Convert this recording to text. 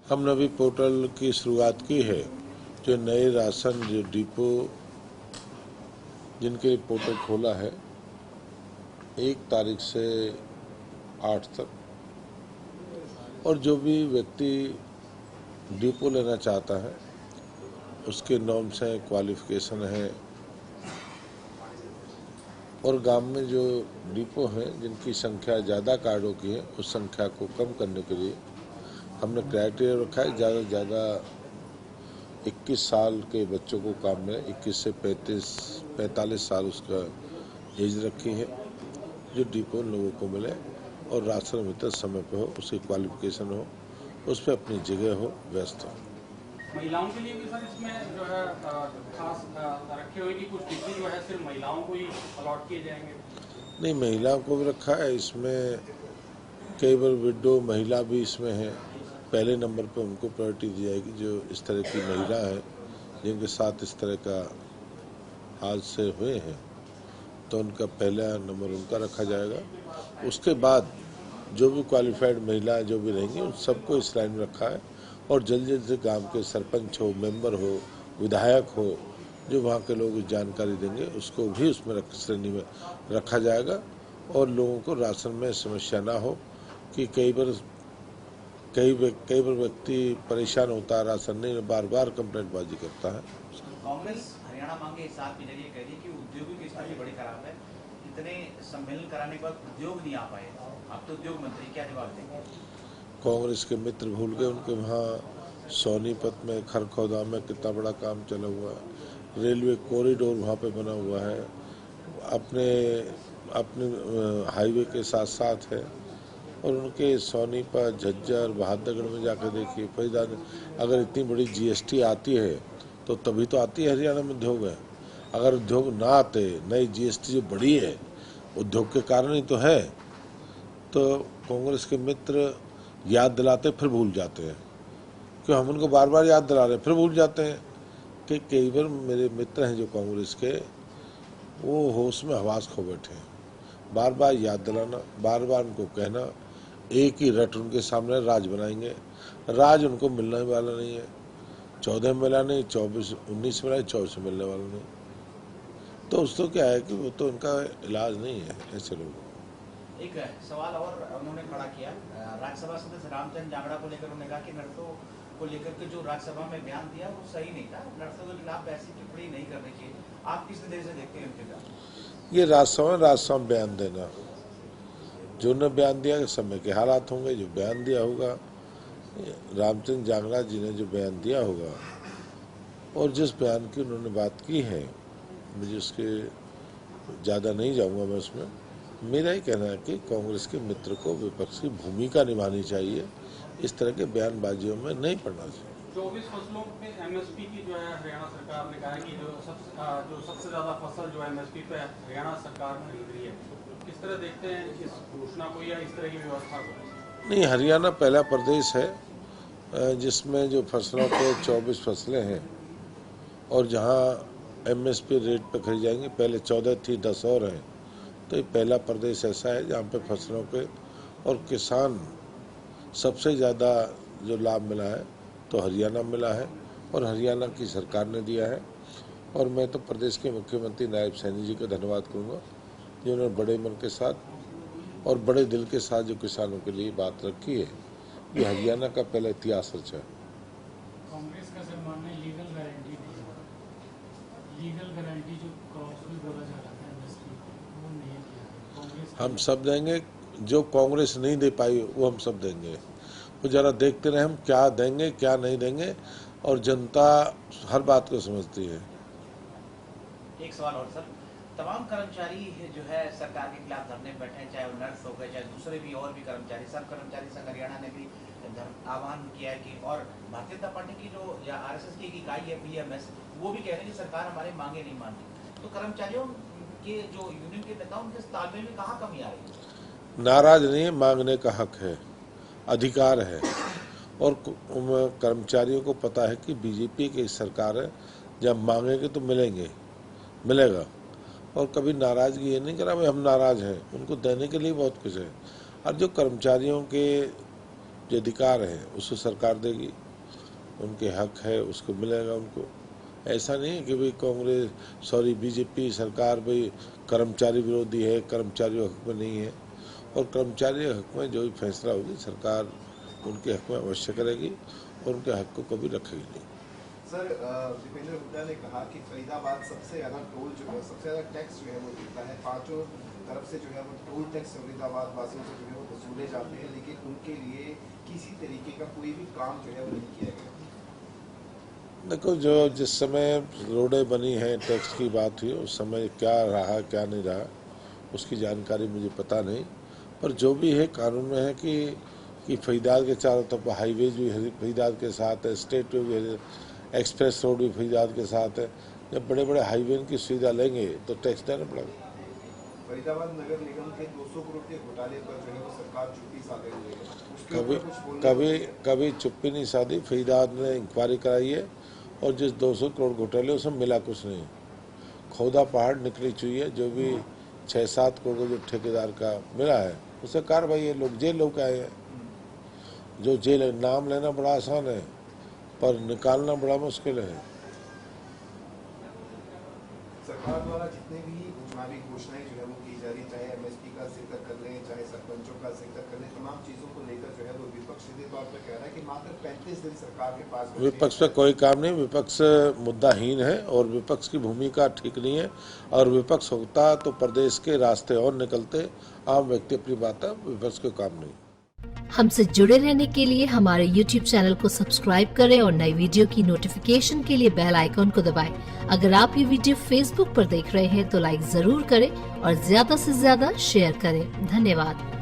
हमने अभी पोर्टल की शुरुआत की है। जो नए राशन जो डिपो जिनके लिए पोर्टल खोला है 1 तारीख से 8 तक, और जो भी व्यक्ति डिपो लेना चाहता है उसके नॉर्म्स हैं, क्वालिफिकेशन है, और गांव में जो डिपो हैं जिनकी संख्या ज़्यादा कार्डों की है उस संख्या को कम करने के लिए हमने क्राइटेरिया रखा है। ज़्यादा से ज़्यादा 21 साल के बच्चों को काम मिले, 21 से 45 साल उसका एज रखी है, जो डिपो लोगों को मिले और राशन वितरण समय पे हो, उसकी क्वालिफिकेशन हो, उस पर अपनी जगह हो, व्यस्त हो। महिलाओं के लिए भी सर इसमें जो है खास रखे हुए कि कुछ डिपो जो है सिर्फ महिलाओं को ही अलॉट किए जाएंगे? नहीं, महिलाओं को भी रखा है इसमें। कई बार विडो महिला भी इसमें है, पहले नंबर पर उनको प्रायोरिटी दी जाएगी। जो इस तरह की महिला है जिनके साथ इस तरह का हादसे हुए हैं तो उनका पहला नंबर उनका रखा जाएगा। उसके बाद जो भी क्वालिफाइड महिला जो भी रहेंगी उन सबको इस लाइन में रखा है, और जल्द जल्द गांव के सरपंच हो, मेंबर हो, विधायक हो, जो वहाँ के लोग जानकारी देंगे उसको भी उसमें श्रेणी में रखा जाएगा। और लोगों को राशन में समस्या ना हो कि कई बार व्यक्ति परेशान होता है, राशन नहीं, बार बार कंप्लेंटबाजी करता है। कांग्रेस हरियाणा मांगे इस बात के जरिए कह रही है कि उद्योगों की स्थिति बड़ी खराब है, इतने सम्मेलन कराने के बाद उद्योग नहीं आ पाए। आप तो उद्योग मंत्री, क्या जवाब देंगे? कांग्रेस के मित्र भूल गए, उनके वहाँ सोनीपत में खरखौदा में कितना बड़ा काम चला हुआ है, रेलवे कॉरिडोर वहाँ पे बना हुआ है, अपने अपने हाईवे के साथ साथ है। और उनके सोनीपत, झज्जर, बहादुरगढ़ में जाकर देखिए, फरीदाबाद, अगर इतनी बड़ी जीएसटी आती है तो तभी तो आती है हरियाणा में उद्योग है। अगर उद्योग ना आते, नई जीएसटी जो बढ़ी है उद्योग के कारण ही तो है। तो कांग्रेस के मित्र याद दिलाते फिर भूल जाते हैं, क्यों हम उनको बार बार याद दिला रहे हैं फिर भूल जाते हैं। कि कई बार मेरे मित्र हैं जो कांग्रेस के, वो होश में हवास खो बैठे हैं। बार बार याद दिलाना, बार बार उनको कहना, एक ही रट उनके सामने राज बनाएंगे। राज उनको मिलने वाला नहीं है, 14 में मिला नहीं, 19 में मिला, 24 में मिलने वाला नहीं। तो उसको क्या है कि वो तो उनका इलाज नहीं है ऐसे लोगों। एक सवाल और उन्होंने खड़ा किया, राज्यसभा सदस्य रामचंद्र जांगड़ा को लेकर उन्होंने कहा कि नर्सों को लेकर के जो राज्यसभा में बयान दिया वो सही नहीं था, नर्सों के खिलाफ ऐसी टिप्पणी नहीं करनी चाहिए। आप किस नजरिए से देखते हैं उनके बयान? ये राज्यसभा में बयान देना, जो ने बयान दिया कि समय के हालात होंगे, जो बयान दिया होगा रामचंद्र जांगड़ा जी ने जो बयान दिया होगा, और जिस बयान की उन्होंने बात की है, मुझे उसके ज़्यादा नहीं जाऊंगा मैं उसमें। मेरा ही कहना है कि कांग्रेस के मित्र को विपक्ष की भूमिका निभानी चाहिए, इस तरह के बयानबाजियों में नहीं पड़ना चाहिए। 24 फसलों पे एमएसपी की जो है हरियाणा सरकार ने कहा है कि जो सबसे ज्यादा फसल जो है एमएसपी पे हरियाणा सरकार खरीद रही है। किस तरह देखते हैं इस घोषणा को या इस तरह की व्यवस्था को? नहीं, हरियाणा पहला प्रदेश है जिसमें जो फसलों पे 24 फसलें हैं, और जहां एमएसपी रेट पे खरीदी जाएंगी। पहले 14 थी, 10 और हैं। तो ये पहला प्रदेश ऐसा है जहाँ पे फसलों के और किसान सबसे ज़्यादा जो लाभ मिला है तो हरियाणा मिला है, और हरियाणा की सरकार ने दिया है। और मैं तो प्रदेश के मुख्यमंत्री नायब सैनी जी का धन्यवाद करूँगा, जिन्होंने बड़े मन के साथ और बड़े दिल के साथ जो किसानों के लिए बात रखी है। ये हरियाणा का पहला इतिहास रचा है। कांग्रेस का सर मानना है लीगल गारंटी दी, लीगल गारंटी जो क्रॉस में बोला जा रहा था एमएसपी वो नहीं दिया कांग्रेस। हम सब देंगे, जो कांग्रेस नहीं दे पाई वो हम सब देंगे। वो जरा देखते रहे हम क्या देंगे क्या नहीं देंगे, और जनता हर बात को समझती है। एक सवाल और सर, तमाम कर्मचारी जो है सरकार के खिलाफ धरने में बैठे हैं, चाहे वो नर्स हो गए, चाहे दूसरे भी और भी कर्मचारी, सब कर्मचारी संघ हरियाणा ने भी आह्वान किया है कि, और भारतीय जनता पार्टी की जो या आरएसएस की एक इकाई है बीएमएस, वो भी कह रहे हैं कि सरकार हमारी मांगे नहीं मान रही। तो कर्मचारियों के जो यूनियन के नेता, उनके तालमेल में कहाँ कमी आ रही है? नाराज नहीं, मांगने का हक है, अधिकार है। और कर्मचारियों को पता है कि बीजेपी की सरकार है, जब मांगेंगे तो मिलेगा। और कभी नाराजगी ये नहीं करा भाई हम नाराज हैं, उनको देने के लिए बहुत कुछ है। और जो कर्मचारियों के जो अधिकार है उसको सरकार देगी, उनके हक है उसको मिलेगा उनको। ऐसा नहीं है कि भाई बीजेपी सरकार भाई कर्मचारी विरोधी है, कर्मचारियों हक में नहीं है, और कर्मचारी हक में जो भी फैसला होगी सरकार उनके हक में अवश्य करेगी और उनके हक को कभी रखेगी नहीं। सर, दीपेंद्र हुड्डा ने कहा कि फरीदाबाद सबसे ज़्यादा टोल जो है, सबसे ज़्यादा टैक्स जो है वो देता है, 5 तरफ से जो है वो टोल टैक्स फरीदाबाद वासियों से जो है वो वसूले जाते हैं, लेकिन उनके लिए किसी तरीके का कोई भी काम जो है वो नहीं किया गया। देखो, जो जिस समय रोडें बनी हैं, टैक्स की बात हुई, उस समय क्या रहा क्या नहीं रहा उसकी जानकारी मुझे पता नहीं, पर जो भी है कानून में है कि फरीदाबाद के चारों तरफ हाईवे भी फरीदाबाद के साथ है, स्टेट वे भी, एक्सप्रेस रोड भी फरीदाबाद के साथ है। जब बड़े बड़े हाईवे की सुविधा लेंगे तो टैक्स देना पड़ेगा। फरीदाबाद नगर निगम के 200 करोड़ के घोटाले पर जो है वो सरकार चुप्पी साधे हुए है, उसके कभी ऊपर कुछ बोलना कभी चुप्पी नहीं साधी। फरीदाबाद ने इंक्वायरी कराई है और जिस 200 करोड़ घोटाले उसमें मिला कुछ नहीं। खोदा पहाड़ निकली चुई है, जो भी 6-7 करोड़ जो ठेकेदार का मिला है उसे कार्रवाई है। लोग जेल लोग आए हैं, जो जेल नाम लेना बड़ा आसान है पर निकालना बड़ा मुश्किल है। सरकार द्वारा जितने भी चुनावी घोषणाएं जो है वो की जा रही, चाहे एमएसपी का जिक्र कर लें, चाहे सरपंचों का जिक्र कर लें, तमाम चीजों को लेकर जो है वो विपक्ष सीधे तौर पर कह रहा है कि मात्र 35 दिन सरकार के पास बचे हैं। विपक्ष पे कोई काम नहीं, विपक्ष मुद्दाहीन है और विपक्ष की भूमिका ठीक नहीं है। और विपक्ष होता तो प्रदेश के रास्ते और निकलते, आम व्यक्ति अपनी बात है, विपक्ष को काम नहीं। हमसे जुड़े रहने के लिए हमारे YouTube चैनल को सब्सक्राइब करें और नई वीडियो की नोटिफिकेशन के लिए बेल आइकॉन को दबाएं। अगर आप ये वीडियो Facebook पर देख रहे हैं तो लाइक जरूर करें और ज्यादा से ज्यादा शेयर करें। धन्यवाद।